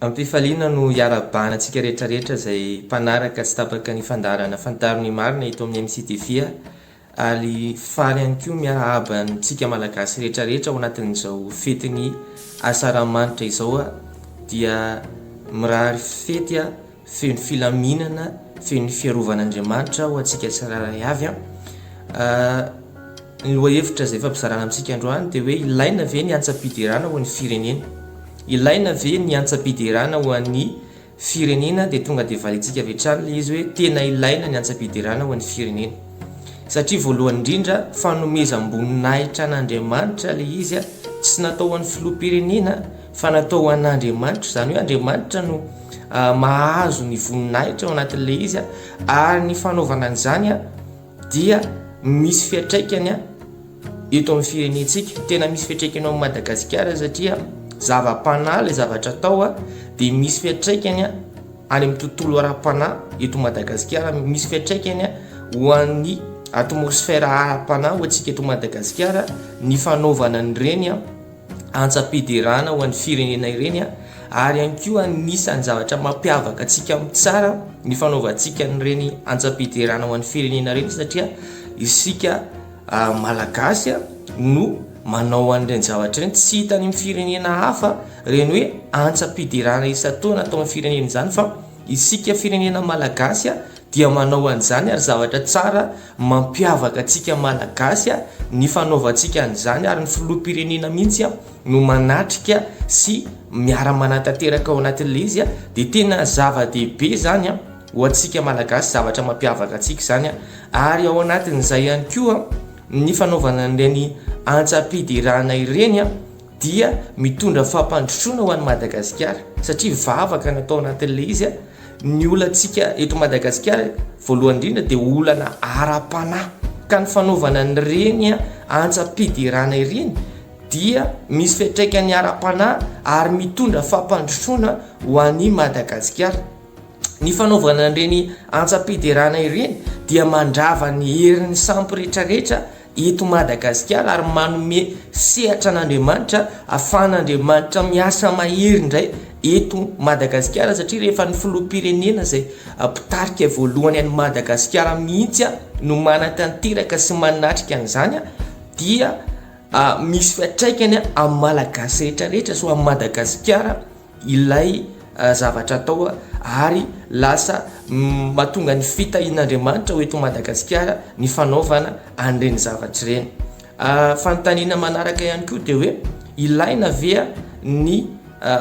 Ampifaliana no iara-bana antsika rehetrarehetra izay mpanaraka tsy tapaka ny fandarana fantaron'ny Marina eto amin'ny 𝗙𝗍𝗍 ary faly ihany koa miarahaba antsika malagasy rehetrarehetra ao anatin'izao fetin'ny asaramanitra izao dia mirary fety feno filaminana feno fiarovana-Andriamanitra ho antsika tsiraray avy ny lohahevitra izay fampizarana amintsika androany dia hoe ilaina ve ny Antsam-Piderana ho an'ny Firenena. Ilaina ve ny Antsam-Piderana ho an'ny Firenena dia tonga dia valintsika avy hatrany ilay izy hoe tena ilaina ny Antsam-Piderana ho an'ny Firenena. Satria voalohany indrindra fanomezam-boninahitra an'Andriamanitra ilay izy tsy natao ho an'ny filoham-pirenena fa natao ho an'Andriamanitra. Izany hoe Andriamanitra no mahazo ny voninahitra ao anatin'ilay izy ary ny fanaovana an'izany dia misy fiantraikany eto amin'ny firenentsika. Tena misy fiantraikany ao Madagasikara satria zava-panahy ilay zavatra atao dia misy fiantraikany any amin'ny tontolo ara-panahy eto Madagasikara, misy fiantraikany ho an'ny 𝗙𝗵𝗏sphère ara-panahy ho antsika eto Madagasikara, ny fanaovana an'ireny Antsam-Piderana ho an'ny firenena ireny ary ihany koa anisan'ny zavatra mampiavaka antsika amin'ny tsara ny fanaovantsika n'ireny Antsam-Piderana ho an'ny firenena ireny satria isika malagasy no manao an'ireny zavatra ireny tsy hitany amin'ny firenena hafa ireny hoe Antsam-Piderana isan-taona atao amin'ny firenena izany fa isika firenena malagasy dia manao an'izany ary zavatra tsara mampiavaka antsika malagasy ny fanaovantsika an'izany ary ny filoham-pirenena mihitsy no manatrika sy miara-manantanteraka ao anatin'ilay izy dia tena zava-dehibe zany ho antsika malagasy, zavatra mampiavaka antsika zany ary ao anatin'izay ihany koa ny fanaovana an'ireny Antsam-Piderana ireny dia mitondra fampandrosoana ho an'ny Madagasikara satria vavaka natao anatin'ilay izy ny olantsika eto Madagasikara voalohany indrindra dia olana ara-panahy ka ny fanaovana an'ireny Antsam-Piderana ireny dia misy fiantraikany ara-panahy ary mitondra fampandrosoana ho an'ny Madagasikara. Ny fanaovana an'ireny Antsam-Piderana ireny dia mandrava ny herin'ny sampy rehetrarehetra eto Madagasikara ary manome sehatra an'Andriamanitra ahafahan'Andriamanitra miasa mahery indray eto Madagasikara satria rehefa ny filoham-pirenena izay mpitarika voalohany an'i Madagasikara mihitsy no manatanteraka sy manatrika an'izany dia misy fiantraikany amin'ny malagasy rehetrarehetra so amin'ny Madagasikara ilay zavatra atao ary lasa mahatonga ny fitahian'Andriamanitra ho eto Madagasikara ny fanaovana an'ireny zavatra ireny. Fanontaniana manaraka ihany koa dia hoe ilaina ve ny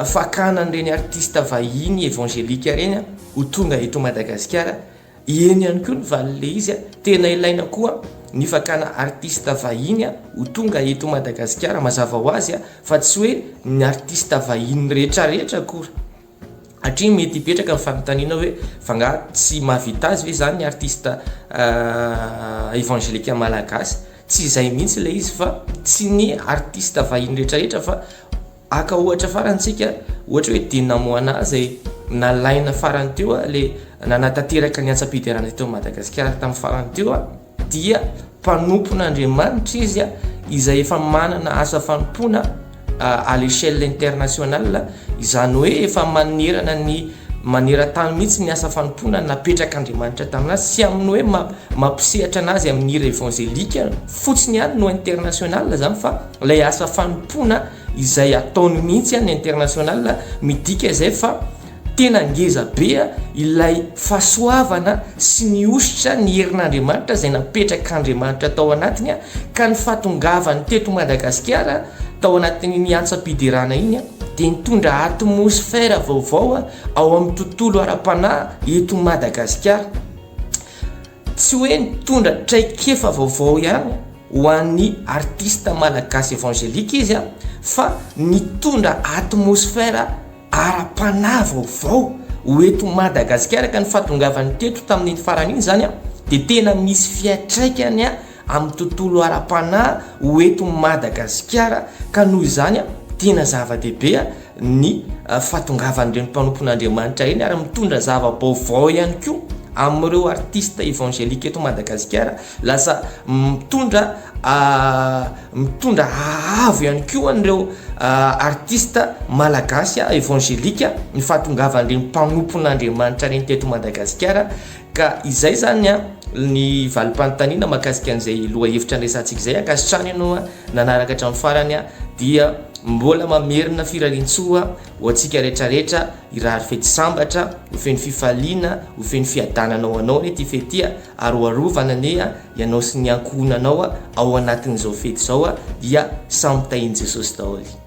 fakana an'ireny artista vahiny evangelika ireny ho tonga eto Madagasikara. Eny ihany koa ny valile izy tena ilaina koa ny fakana artista vahiny ho tonga eto Madagasikara mazava ho azy fa tsy hoe ny artista vahiny rehetrarehetra akory atria mety hipetraka amin'ny fanontaniana hoe fa tsy mahavita azy ve zany ny artista evangelika malagasy. Tsy izay mihitsy ilay izy fa tsy ny artista vahiny rehetrarehetra fa aka ohatra farantsika ohatra hoe Hoan'Ny izay nalaina farany teo le nanatanteraka ny Antsam-Piderana teo Madagasikara tamin'ny farany teo dia mpanompon'Andriamanitra izy izay efa manana asa fanompoana à l'échelle internationale, izany hoe efa manerana ny maneran-tany mihitsy ny asa fanompoana napetraka Andriamanitra taminazy sy amin'ny hoe mampisehatra anazy amin'ny hira evangelika fotsiny ihany no international zany fa ilay asa fanompoana izay ataony mihitsy ny international midika izay fa tena ngeza be ilay fahasoavana sy ny ositra ny herin'Andriamanitra izay napetraka Andriamanitra tao anatiny ka ny fahatongavany teto Madagasikara tao anatin'ny Antsam-Piderana iny dia nitondra 𝗙𝗵𝗏sphère vaovao ao amin'ny tontolo ara-panahy eto Madagasikara. Tsy hoe nitondra traikefa vaovao ihany ho an'ny artista malagasy evangelika izy fa nitondra 𝗙𝗵𝗏sphère ara-panahy vaovao ho eto Madagasikara ka ny fahatongavany teto tamin'ny farany iny zany dia tena misy fiantraikany amin'ny tontolo ara-panahy ho eto Madagasikara ka noho izany tena zava-dehibe ny fahatongavan'ireny mpanompon'Andriamanitra iny ary mitondra zava-baovao ihany koa amin'ireo artiste évangélika eto Madagasikara lasa mitondra avo ihany koa an'ireo artiste malagasy évangélika ny fahatongavan'ireny mpanompon'Andriamanitra reny teto Madagasikara. Ka izay zany ny valim-panontaniana mahakasika an'izay loha hevitra andraisantsika izay akasitrany ianao nanaraka hatramin'ny farany dia mbola mamerina firarian-tsoa ho antsika rehetrarehetra irary fety sambatra ho feny fifaliana ho feny fiadananao anao ty fety aroarovana ane ianao sy ny ankohonanao ao anatin'izao fety zao dia samy tahian'i Jesosy daholo.